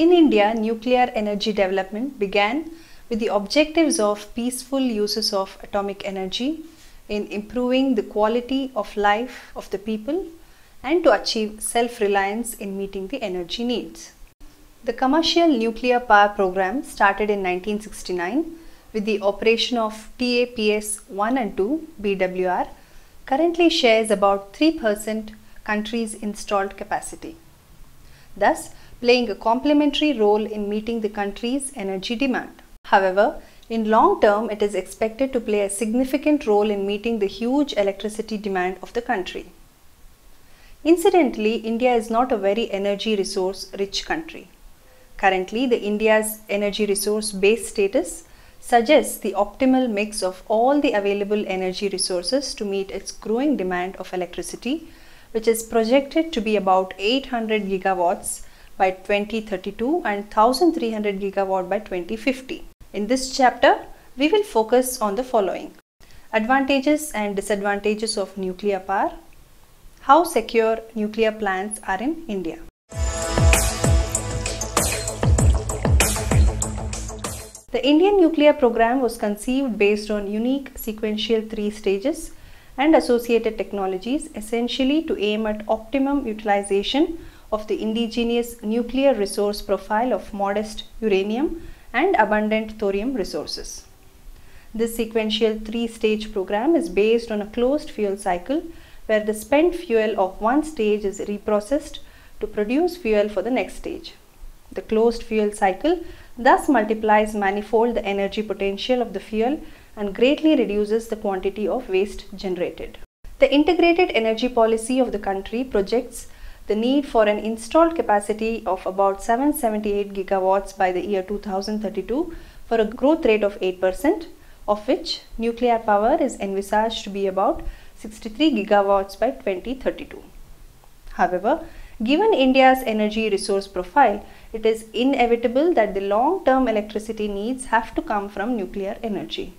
In India, nuclear energy development began with the objectives of peaceful uses of atomic energy in improving the quality of life of the people and to achieve self-reliance in meeting the energy needs. The commercial nuclear power program started in 1969 with the operation of TAPS 1 and 2 BWR currently shares about 3% country's installed capacity, thus playing a complementary role in meeting the country's energy demand. However, in long term, it is expected to play a significant role in meeting the huge electricity demand of the country. Incidentally, India is not a very energy resource rich country. Currently, the India's energy resource base status suggests the optimal mix of all the available energy resources to meet its growing demand of electricity, which is projected to be about 800 gigawatts by 2032 and 1300 gigawatt by 2050. In this chapter, we will focus on the following: advantages and disadvantages of nuclear power, how secure nuclear plants are in India. The Indian nuclear program was conceived based on unique sequential 3 stages and associated technologies, essentially to aim at optimum utilization of the indigenous nuclear resource profile of modest uranium and abundant thorium resources. This sequential 3-stage program is based on a closed fuel cycle where the spent fuel of one stage is reprocessed to produce fuel for the next stage. The closed fuel cycle thus multiplies manifold the energy potential of the fuel and greatly reduces the quantity of waste generated. The integrated energy policy of the country projects the need for an installed capacity of about 778 gigawatts by the year 2032 for a growth rate of 8%, of which nuclear power is envisaged to be about 63 gigawatts by 2032. However, given India's energy resource profile, it is inevitable that the long-term electricity needs have to come from nuclear energy.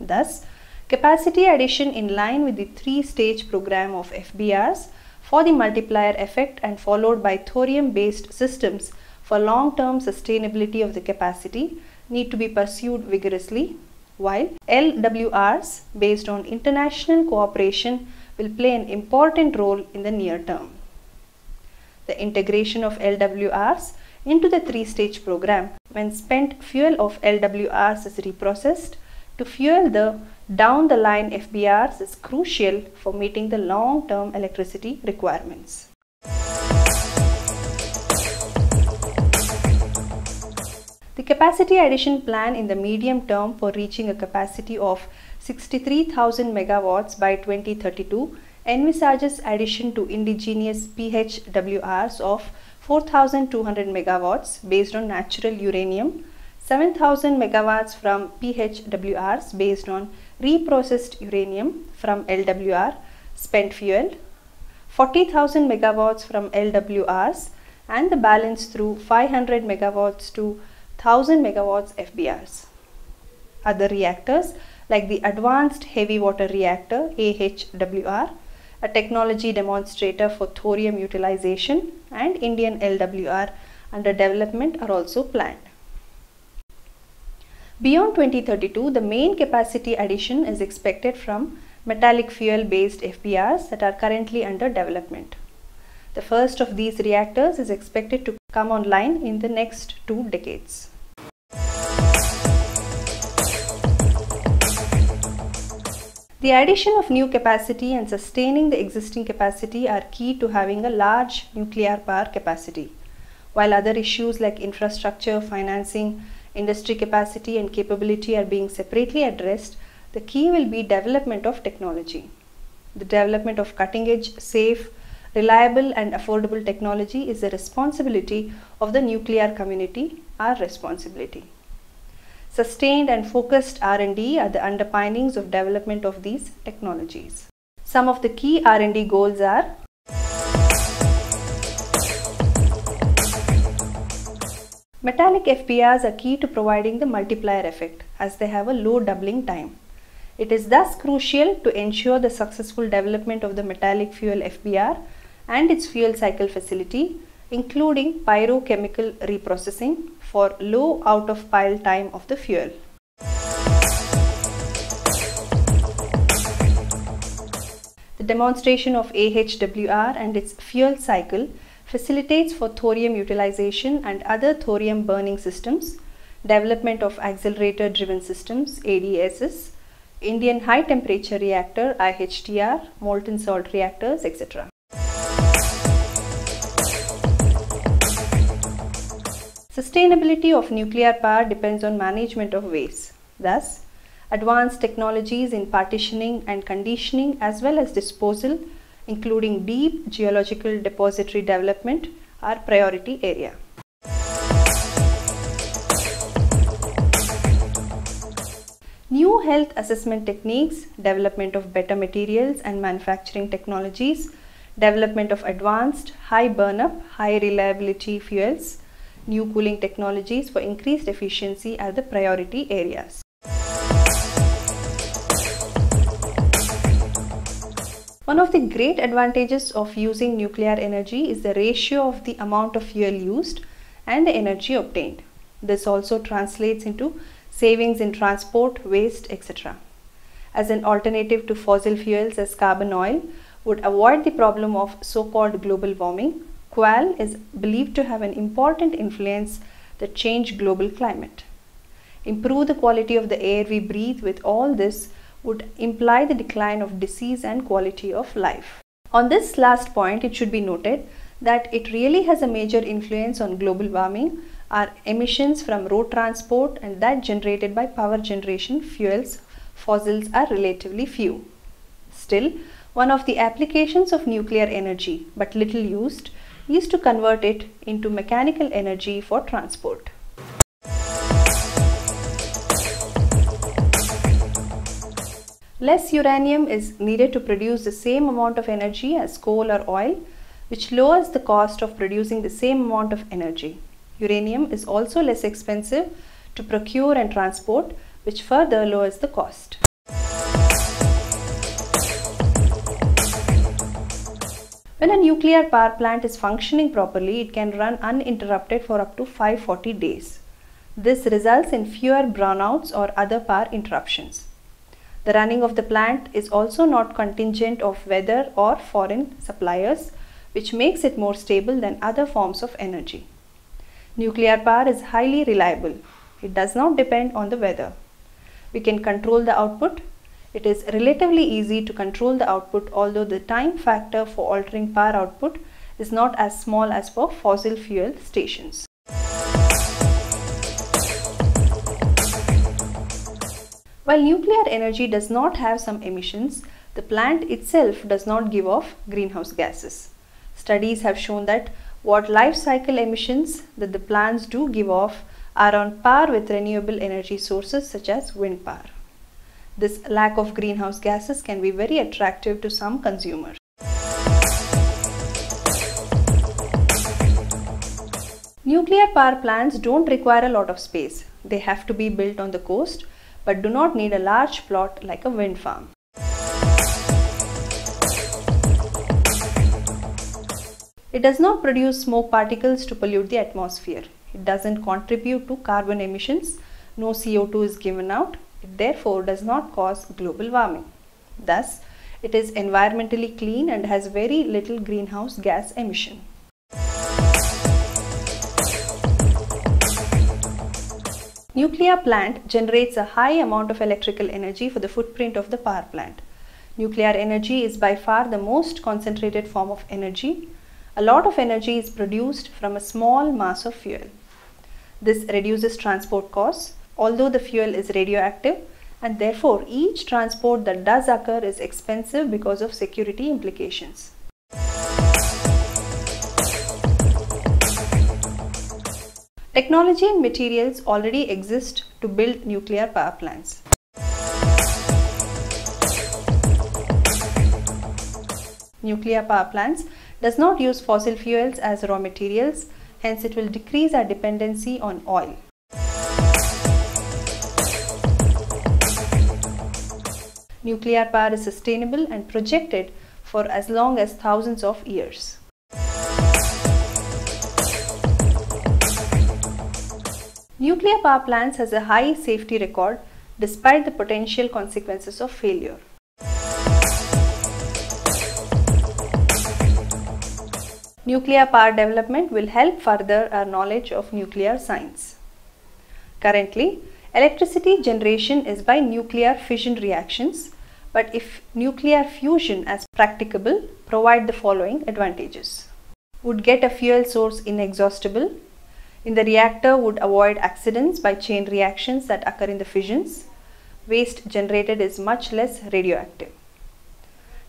Thus, capacity addition in line with the 3-stage program of FBRs for the multiplier effect and followed by thorium-based systems for long-term sustainability of the capacity need to be pursued vigorously, while LWRs based on international cooperation will play an important role in the near term. The integration of LWRs into the 3-stage program, when spent fuel of LWRs is reprocessed to fuel the down-the-line FBRs, is crucial for meeting the long-term electricity requirements. The capacity addition plan in the medium term for reaching a capacity of 63,000 megawatts by 2032 envisages addition to indigenous PHWRs of 4,200 megawatts based on natural uranium, 7,000 megawatts from PHWRs based on reprocessed uranium from LWR spent fuel, 40,000 megawatts from LWRs, and the balance through 500 megawatts to 1000 megawatts FBRs. Other reactors like the Advanced Heavy Water Reactor AHWR, a technology demonstrator for thorium utilization, and Indian LWR under development are also planned. Beyond 2032, the main capacity addition is expected from metallic fuel based FBRs that are currently under development. The first of these reactors is expected to come online in the next 2 decades. The addition of new capacity and sustaining the existing capacity are key to having a large nuclear power capacity, while other issues like infrastructure, financing, industry capacity and capability are being separately addressed. The key will be development of technology. The development of cutting-edge, safe, reliable and affordable technology is the responsibility of the nuclear community, our responsibility. Sustained and focused R&D are the underpinnings of development of these technologies. Some of the key R&D goals are: metallic FBRs are key to providing the multiplier effect as they have a low doubling time. It is thus crucial to ensure the successful development of the metallic fuel FBR and its fuel cycle facility, including pyrochemical reprocessing for low out-of-pile time of the fuel. The demonstration of AHWR and its fuel cycle facilitates for thorium utilization and other thorium burning systems, development of accelerator driven systems ADSs, Indian high temperature reactor IHTR, molten salt reactors, etc. Sustainability of nuclear power depends on management of waste. Thus, advanced technologies in partitioning and conditioning as well as disposal, including deep geological depository development, are priority area. New health assessment techniques, development of better materials and manufacturing technologies, development of advanced, high burn-up, high reliability fuels, new cooling technologies for increased efficiency are the priority areas. One of the great advantages of using nuclear energy is the ratio of the amount of fuel used and the energy obtained. This also translates into savings in transport, waste, etc. As an alternative to fossil fuels as carbon oil would avoid the problem of so-called global warming, coal is believed to have an important influence that change global climate. Improve the quality of the air we breathe with all this would imply the decline of disease and quality of life. On this last point, it should be noted that it really has a major influence on global warming are emissions from road transport and that generated by power generation fuels. Fossils are relatively few. Still, one of the applications of nuclear energy, but little used, is to convert it into mechanical energy for transport. Less uranium is needed to produce the same amount of energy as coal or oil, which lowers the cost of producing the same amount of energy. Uranium is also less expensive to procure and transport, which further lowers the cost. When a nuclear power plant is functioning properly, it can run uninterrupted for up to 540 days. This results in fewer brownouts or other power interruptions. The running of the plant is also not contingent of weather or foreign suppliers, which makes it more stable than other forms of energy. Nuclear power is highly reliable. It does not depend on the weather. We can control the output. It is relatively easy to control the output, although the time factor for altering power output is not as small as for fossil fuel stations. While nuclear energy does not have some emissions, the plant itself does not give off greenhouse gases. Studies have shown that what life cycle emissions that the plants do give off are on par with renewable energy sources such as wind power. This lack of greenhouse gases can be very attractive to some consumers. Nuclear power plants don't require a lot of space. They have to be built on the coast, but do not need a large plot like a wind farm. It does not produce smoke particles to pollute the atmosphere. It doesn't contribute to carbon emissions. No CO2 is given out. It therefore does not cause global warming. Thus, it is environmentally clean and has very little greenhouse gas emission. Nuclear plant generates a high amount of electrical energy for the footprint of the power plant. Nuclear energy is by far the most concentrated form of energy. A lot of energy is produced from a small mass of fuel. This reduces transport costs, although the fuel is radioactive, and therefore each transport that does occur is expensive because of security implications. Technology and materials already exist to build nuclear power plants. Nuclear power plants does not use fossil fuels as raw materials, hence it will decrease our dependency on oil. Nuclear power is sustainable and projected for as long as thousands of years. Nuclear power plants has a high safety record despite the potential consequences of failure. Nuclear power development will help further our knowledge of nuclear science. Currently, electricity generation is by nuclear fission reactions, but if nuclear fusion as practicable, provide the following advantages. Would get a fuel source inexhaustible. In the reactor would avoid accidents by chain reactions that occur in the fissions. Waste generated is much less radioactive.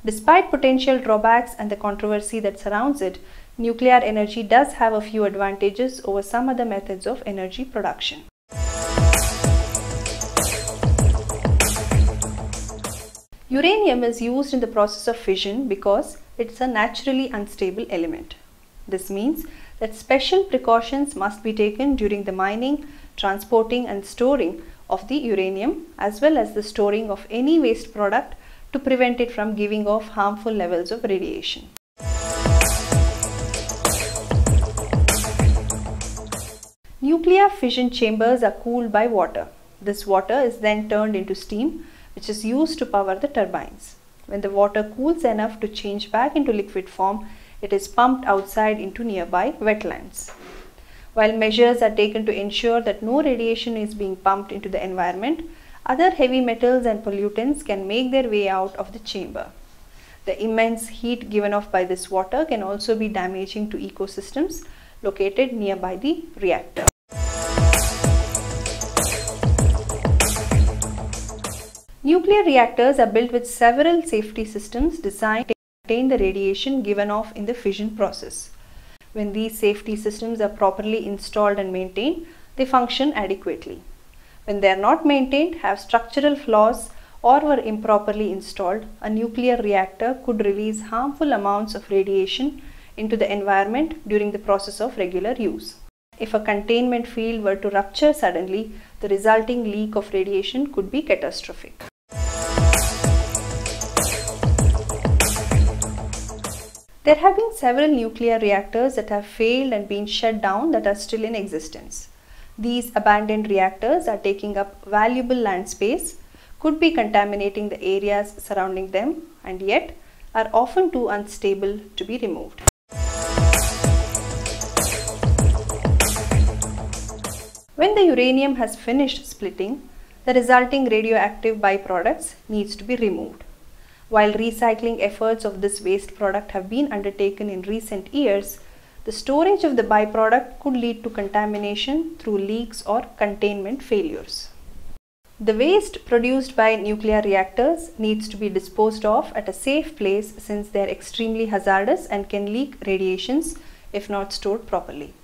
Despite potential drawbacks and the controversy that surrounds it, nuclear energy does have a few advantages over some other methods of energy production. Uranium is used in the process of fission because it's a naturally unstable element. This means that special precautions must be taken during the mining, transporting and storing of the uranium as well as the storing of any waste product to prevent it from giving off harmful levels of radiation. Nuclear fission chambers are cooled by water. This water is then turned into steam, which is used to power the turbines. When the water cools enough to change back into liquid form, it is pumped outside into nearby wetlands. While measures are taken to ensure that no radiation is being pumped into the environment, other heavy metals and pollutants can make their way out of the chamber. The immense heat given off by this water can also be damaging to ecosystems located nearby the reactor. Nuclear reactors are built with several safety systems designed to contain the radiation given off in the fission process. When these safety systems are properly installed and maintained, they function adequately. When they are not maintained, have structural flaws or were improperly installed, a nuclear reactor could release harmful amounts of radiation into the environment during the process of regular use. If a containment field were to rupture suddenly, the resulting leak of radiation could be catastrophic. There have been several nuclear reactors that have failed and been shut down that are still in existence. These abandoned reactors are taking up valuable land space, could be contaminating the areas surrounding them, and yet are often too unstable to be removed. When the uranium has finished splitting, the resulting radioactive byproducts needs to be removed. While recycling efforts of this waste product have been undertaken in recent years, the storage of the byproduct could lead to contamination through leaks or containment failures. The waste produced by nuclear reactors needs to be disposed of at a safe place since they are extremely hazardous and can leak radiations if not stored properly.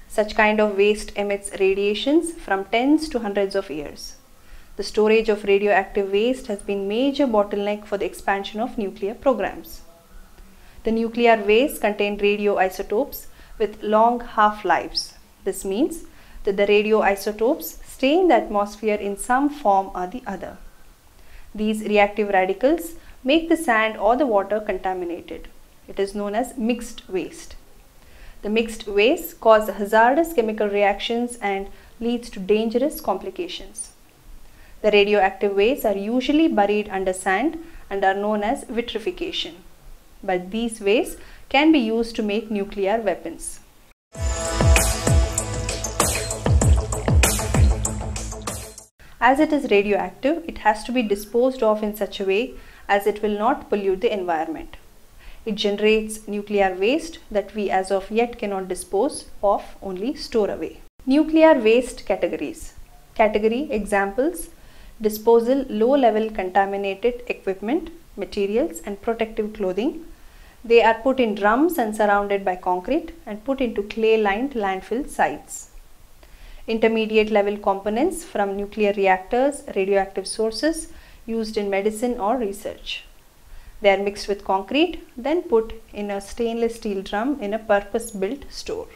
Such kind of waste emits radiations from tens to hundreds of years. The storage of radioactive waste has been a major bottleneck for the expansion of nuclear programs. The nuclear waste contain radioisotopes with long half-lives. This means that the radioisotopes stay in the atmosphere in some form or the other. These reactive radicals make the sand or the water contaminated. It is known as mixed waste. The mixed waste cause hazardous chemical reactions and leads to dangerous complications. The radioactive wastes are usually buried under sand and are known as vitrification. But these wastes can be used to make nuclear weapons. As it is radioactive, it has to be disposed of in such a way as it will not pollute the environment. It generates nuclear waste that we as of yet cannot dispose of, only store away. Nuclear waste categories. Category examples: disposal low-level contaminated equipment, materials and protective clothing. They are put in drums and surrounded by concrete and put into clay-lined landfill sites. Intermediate level components from nuclear reactors, radioactive sources used in medicine or research. They are mixed with concrete, then put in a stainless steel drum in a purpose-built store.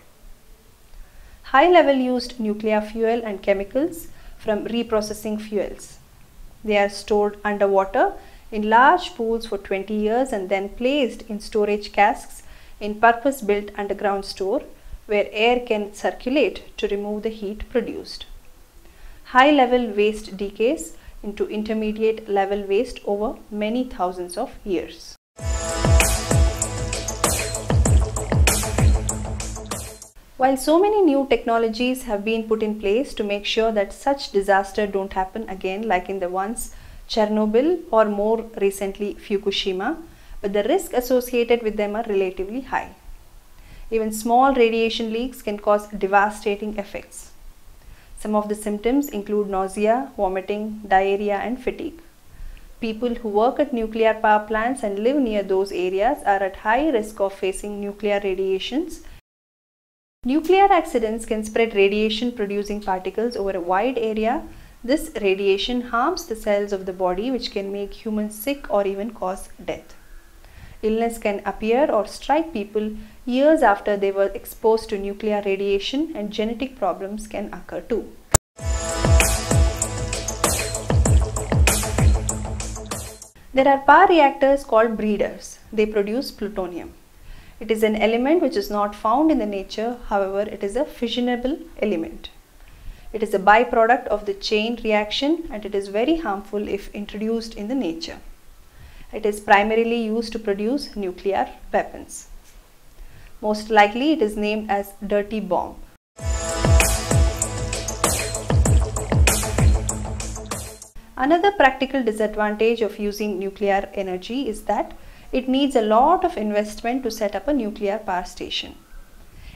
High-level used nuclear fuel and chemicals from reprocessing fuels. They are stored underwater in large pools for 20 years and then placed in storage casks in purpose-built underground store where air can circulate to remove the heat produced. High-level waste decays into intermediate level waste over many thousands of years. While so many new technologies have been put in place to make sure that such disasters don't happen again, like in the once Chernobyl or more recently Fukushima, but the risks associated with them are relatively high. Even small radiation leaks can cause devastating effects. Some of the symptoms include nausea, vomiting, diarrhea, and fatigue. People who work at nuclear power plants and live near those areas are at high risk of facing nuclear radiations. Nuclear accidents can spread radiation-producing particles over a wide area. This radiation harms the cells of the body, which can make humans sick or even cause death. Illness can appear or strike people years after they were exposed to nuclear radiation, and genetic problems can occur too. There are power reactors called breeders. They produce plutonium. It is an element which is not found in the nature, however, it is a fissionable element. It is a byproduct of the chain reaction and it is very harmful if introduced in the nature. It is primarily used to produce nuclear weapons. Most likely it is named as dirty bomb. Another practical disadvantage of using nuclear energy is that it needs a lot of investment to set up a nuclear power station.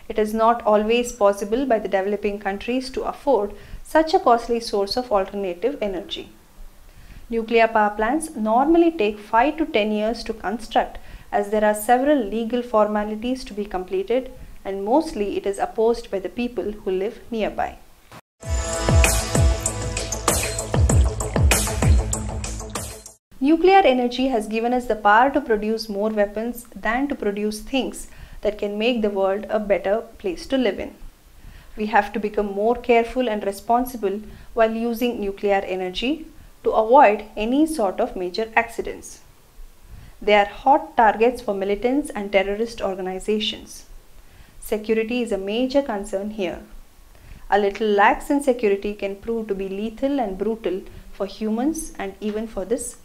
It is not always possible by the developing countries to afford such a costly source of alternative energy. Nuclear power plants normally take 5 to 10 years to construct, as there are several legal formalities to be completed, and mostly it is opposed by the people who live nearby. Nuclear energy has given us the power to produce more weapons than to produce things that can make the world a better place to live in. We have to become more careful and responsible while using nuclear energy to avoid any sort of major accidents. They are hot targets for militants and terrorist organizations. Security is a major concern here. A little lax in security can prove to be lethal and brutal for humans and even for this.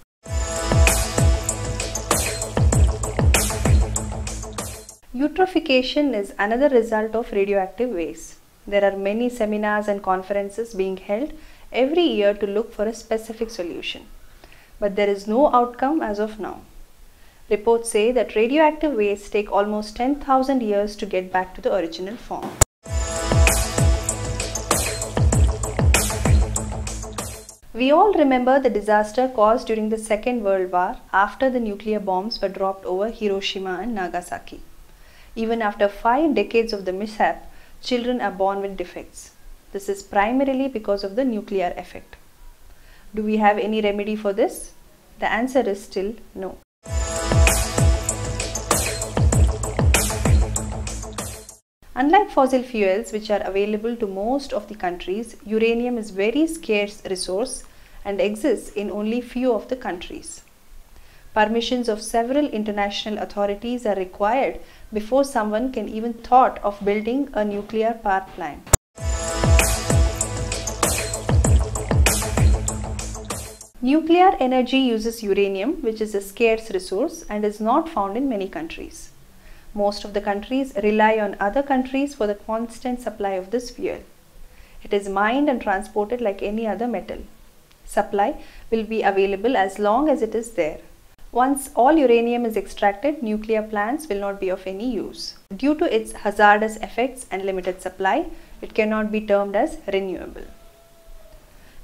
Eutrophication is another result of radioactive waste. There are many seminars and conferences being held every year to look for a specific solution, but there is no outcome as of now. Reports say that radioactive waste take almost 10,000 years to get back to the original form. We all remember the disaster caused during the Second World War after the nuclear bombs were dropped over Hiroshima and Nagasaki. Even after 5 decades of the mishap, children are born with defects. This is primarily because of the nuclear effect. Do we have any remedy for this? The answer is still no. Unlike fossil fuels, which are available to most of the countries, uranium is a very scarce resource and exists in only few of the countries. Permissions of several international authorities are required before someone can even thought of building a nuclear power plant. Nuclear energy uses uranium, which is a scarce resource and is not found in many countries. Most of the countries rely on other countries for the constant supply of this fuel. It is mined and transported like any other metal. Supply will be available as long as it is there. Once all uranium is extracted, nuclear plants will not be of any use. Due to its hazardous effects and limited supply, it cannot be termed as renewable.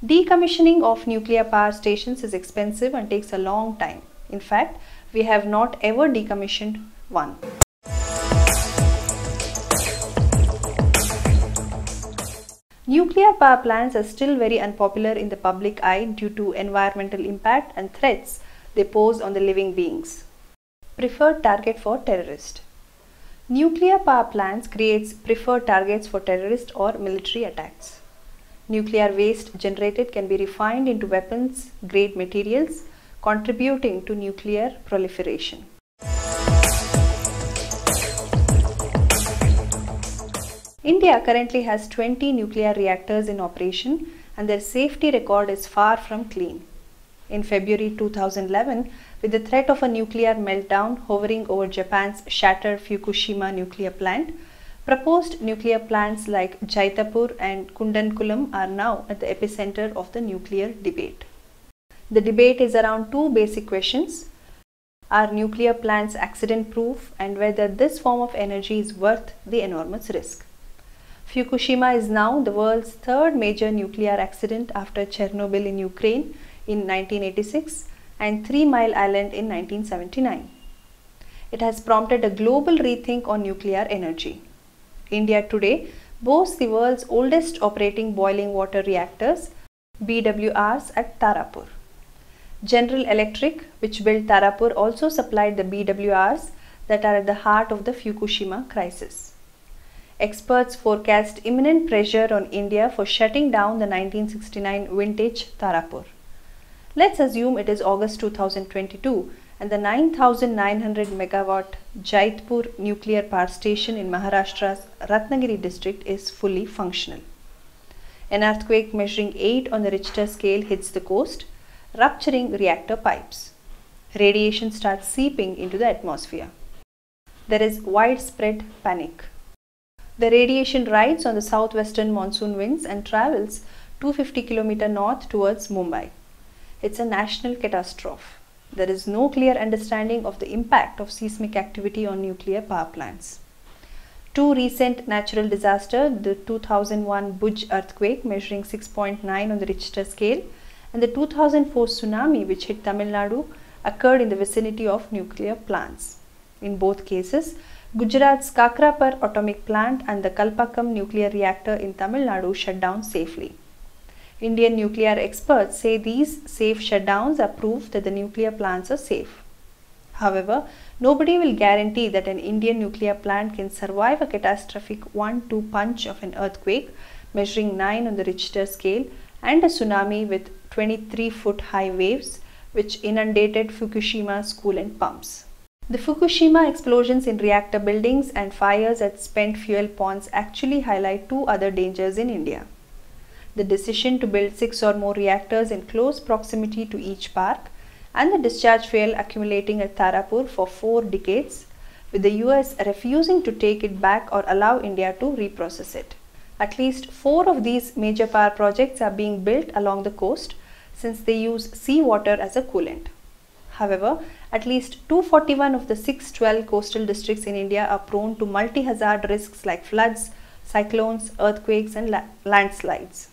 Decommissioning of nuclear power stations is expensive and takes a long time. In fact, we have not ever decommissioned one. Nuclear power plants are still very unpopular in the public eye due to environmental impact and threats they pose on the living beings. Preferred target for terrorists. Nuclear power plants creates preferred targets for terrorist or military attacks. Nuclear waste generated can be refined into weapons grade materials, contributing to nuclear proliferation. India currently has 20 nuclear reactors in operation and their safety record is far from clean. In February 2011, with the threat of a nuclear meltdown hovering over Japan's shattered Fukushima nuclear plant, proposed nuclear plants like Jaitapur and Kundankulam are now at the epicenter of the nuclear debate. The debate is around two basic questions: are nuclear plants accident proof and whether this form of energy is worth the enormous risk. Fukushima is now the world's third major nuclear accident after Chernobyl in Ukraine in 1986 and 3 Mile Island in 1979. It has prompted a global rethink on nuclear energy. India today boasts the world's oldest operating boiling water reactors, BWRs, at Tarapur. General Electric, which built Tarapur, also supplied the BWRs that are at the heart of the Fukushima crisis. Experts forecast imminent pressure on India for shutting down the 1969 vintage Tarapur. Let's assume it is August 2022 and the 9,900 megawatt Jaitpur nuclear power station in Maharashtra's Ratnagiri district is fully functional. An earthquake measuring 8 on the Richter scale hits the coast, rupturing reactor pipes. Radiation starts seeping into the atmosphere. There is widespread panic. The radiation rides on the southwestern monsoon winds and travels 250 km north towards Mumbai. It's a national catastrophe. There is no clear understanding of the impact of seismic activity on nuclear power plants. Two recent natural disasters, the 2001 Bhuj earthquake measuring 6.9 on the Richter scale and the 2004 tsunami which hit Tamil Nadu, occurred in the vicinity of nuclear plants. In both cases, Gujarat's Kakrapar atomic plant and the Kalpakkam nuclear reactor in Tamil Nadu shut down safely. Indian nuclear experts say these safe shutdowns are proof that the nuclear plants are safe. However, nobody will guarantee that an Indian nuclear plant can survive a catastrophic 1-2 punch of an earthquake measuring 9 on the Richter scale and a tsunami with 23-foot high waves which inundated Fukushima's coolant pumps. The Fukushima explosions in reactor buildings and fires at spent fuel ponds actually highlight two other dangers in India. The decision to build 6 or more reactors in close proximity to each park and the discharge fuel accumulating at Tarapur for 4 decades, with the US refusing to take it back or allow India to reprocess it. At least 4 of these major power projects are being built along the coast since they use seawater as a coolant. However, at least 241 of the 612 coastal districts in India are prone to multi-hazard risks like floods, cyclones, earthquakes and landslides.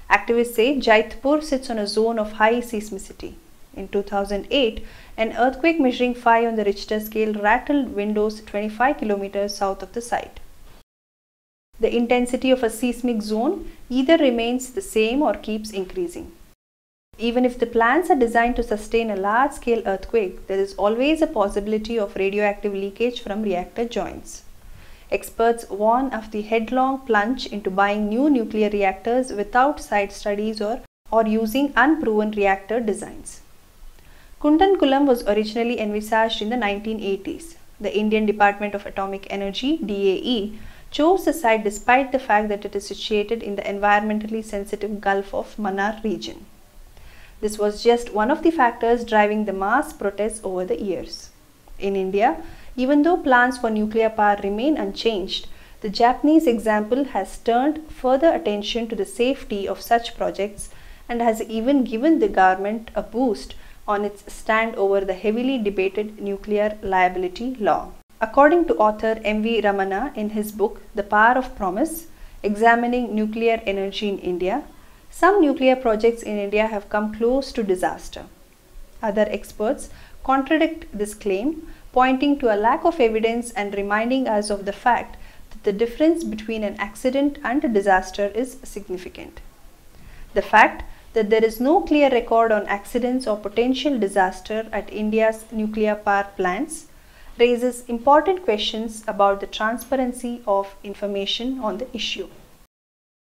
Activists say Jaitpur sits on a zone of high seismicity. In 2008, an earthquake measuring 5 on the Richter scale rattled windows 25 kilometers south of the site. The intensity of a seismic zone either remains the same or keeps increasing. Even if the plants are designed to sustain a large-scale earthquake, there is always a possibility of radioactive leakage from reactor joints. Experts warn of the headlong plunge into buying new nuclear reactors without site studies or using unproven reactor designs. Kundankulam was originally envisaged in the 1980s. The Indian Department of Atomic Energy (DAE) chose the site despite the fact that it is situated in the environmentally sensitive Gulf of Mannar region. This was just one of the factors driving the mass protests over the years. In India, even though plans for nuclear power remain unchanged, the Japanese example has turned further attention to the safety of such projects and has even given the government a boost on its stand over the heavily debated nuclear liability law. According to author M.V. Ramana in his book The Power of Promise, Examining Nuclear Energy in India, some nuclear projects in India have come close to disaster. Other experts contradict this claim, pointing to a lack of evidence and reminding us of the fact that the difference between an accident and a disaster is significant. The fact that there is no clear record on accidents or potential disaster at India's nuclear power plants raises important questions about the transparency of information on the issue.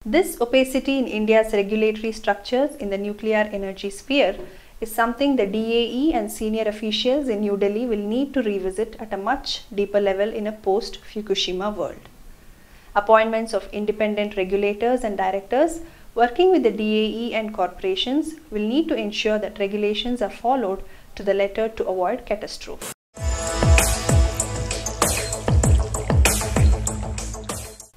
This opacity in India's regulatory structures in the nuclear energy sphere is something the DAE and senior officials in New Delhi will need to revisit at a much deeper level in a post-Fukushima world. Appointments of independent regulators and directors working with the DAE and corporations will need to ensure that regulations are followed to the letter to avoid catastrophe.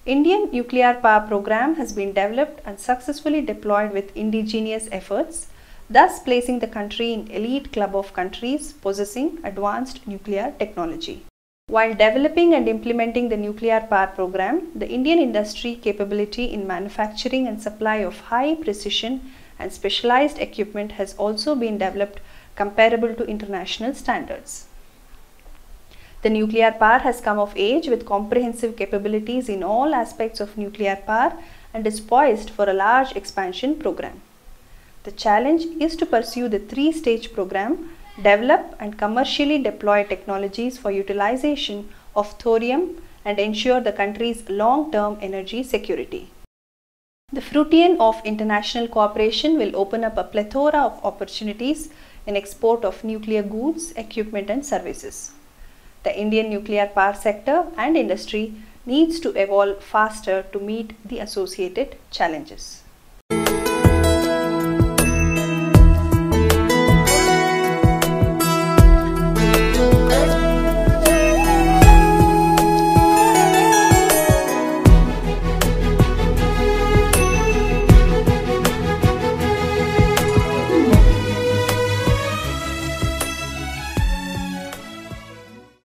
Indian nuclear power program has been developed and successfully deployed with indigenous efforts, thus placing the country in elite club of countries possessing advanced nuclear technology. While developing and implementing the nuclear power program, the Indian industry capability in manufacturing and supply of high precision and specialized equipment has also been developed comparable to international standards. The nuclear power has come of age with comprehensive capabilities in all aspects of nuclear power and is poised for a large expansion program. The challenge is to pursue the three-stage program, develop and commercially deploy technologies for utilization of thorium and ensure the country's long-term energy security. The fruition of international cooperation will open up a plethora of opportunities in export of nuclear goods, equipment and services. The Indian nuclear power sector and industry needs to evolve faster to meet the associated challenges.